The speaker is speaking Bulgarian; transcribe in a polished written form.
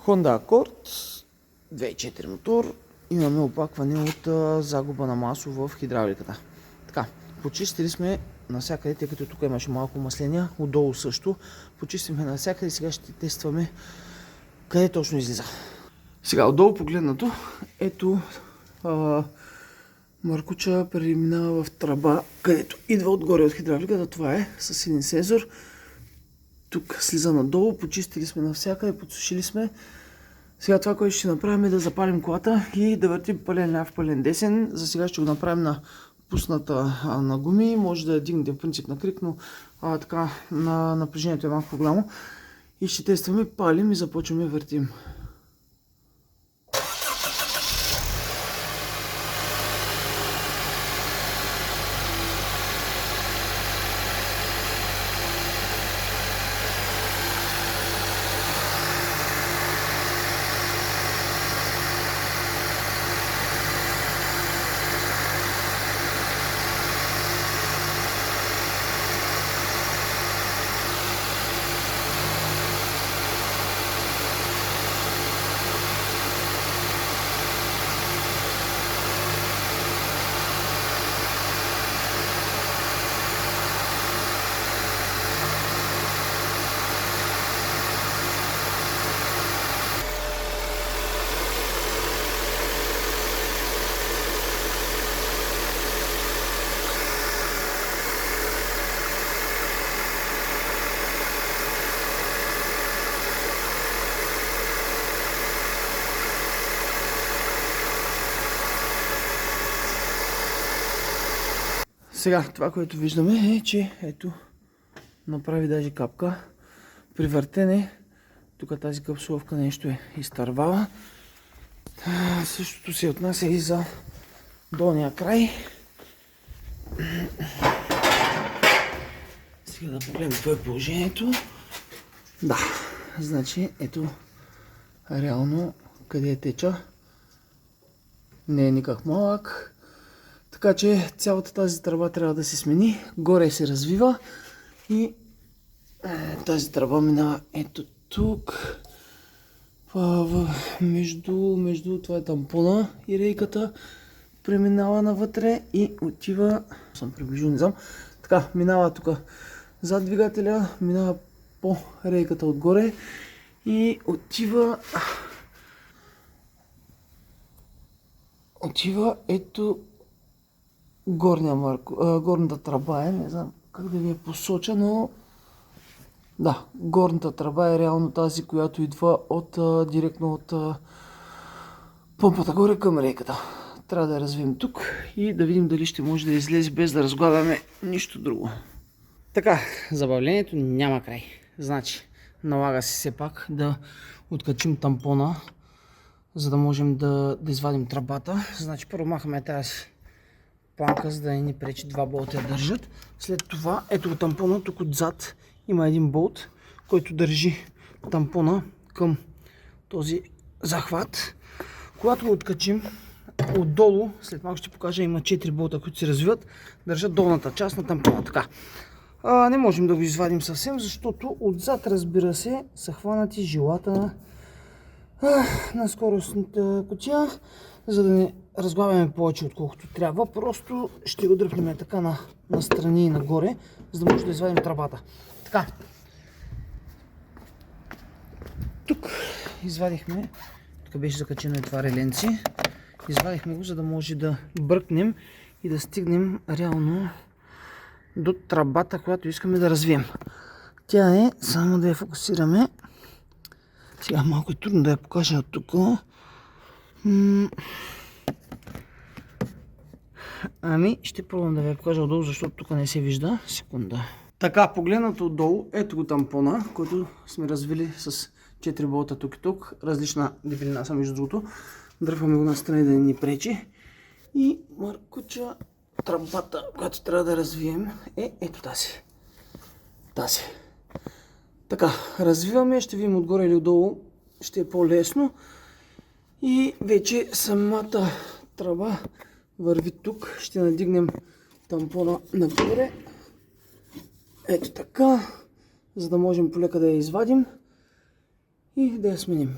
Honda Accord 2.4 мотор. Имаме опакване от загуба на масло в хидравликата. Така, почистили сме навсякъде, тъй като тук имаше малко масления, отдолу също. Почистихме навсякъде и сега ще тестваме къде точно излиза. Сега отдолу погледнато, ето Маркуча преминава в тръба, където идва отгоре от хидравликата. Това е с един сензор. Тук слиза надолу, почистили сме навсякъде, подсушили сме. Сега това, което ще направим е да запалим колата и да въртим пълен ляв, пълен десен. За сега ще го направим на пусната на гуми. Може да дигнете в принцип на крик, но така напрежението е малко по-голямо. И ще тестваме, палим и започваме въртим. Сега това, което виждаме е, че ето направи даже капка. При въртене, тук тази капсуловка нещо е изтървала. Същото се отнася и за долния край. Сега да погледнем какво е положението. Да, значи ето реално къде е теча. Не е никак малък. Така че цялата тази тръба трябва да се смени. Горе се развива и тази тръба минава ето тук. Между това е тампона и рейката. Преминава навътре и отива. Съм приближил, не знам. Така, минава тук зад двигателя, минава по рейката отгоре и отива ето горната тръба е, не знам как да ви я посоча, но да, горната тръба е реално тази, която идва директно от помпата горе към рейката. Трябва да я развием тук и да видим дали ще може да излезе без да разглавяме нищо друго. Така, забавлението няма край. Значи, налага се все пак да откачим тампона, за да можем да извадим тръбата. Значи, първо махаме тази планка, за да не ни пречи, два болта я държат. След това, ето тампона, тук отзад има един болт, който държи тампона към този захват. Когато го откачим отдолу, след малко ще покажа, има 4 болта, които се развиват, държат долната част на тампона. Така. Не можем да го извадим съвсем, защото отзад, разбира се, са хванати жилата на скоростната кутия, за да не разглавяме повече отколкото трябва. Просто ще го дръпнем така на страни и нагоре, за да може да извадим тръбата. Така. Тук извадихме, тук беше закачено и това реленци. Извадихме го, за да може да бръкнем и да стигнем реално до тръбата, която искаме да развием. Тя е, само да я фокусираме. Сега малко е трудно да я покажа от тук. Ще пробвам да ви я покажа отдолу, защото тук не се вижда. Секунда. Така, погледнато отдолу, ето го тампона, който сме развили с 4 болта тук и тук. Различна дебелина са между другото. Дръпваме го настрани да не ни пречи. И Маркуча, тръбата, която трябва да развием, е ето тази. Така, развиваме, ще видим отгоре или отдолу, ще е по-лесно. И вече самата тръба върви тук. Ще надигнем тампона нагоре. Ето така, за да можем полека да я извадим и да я сменим.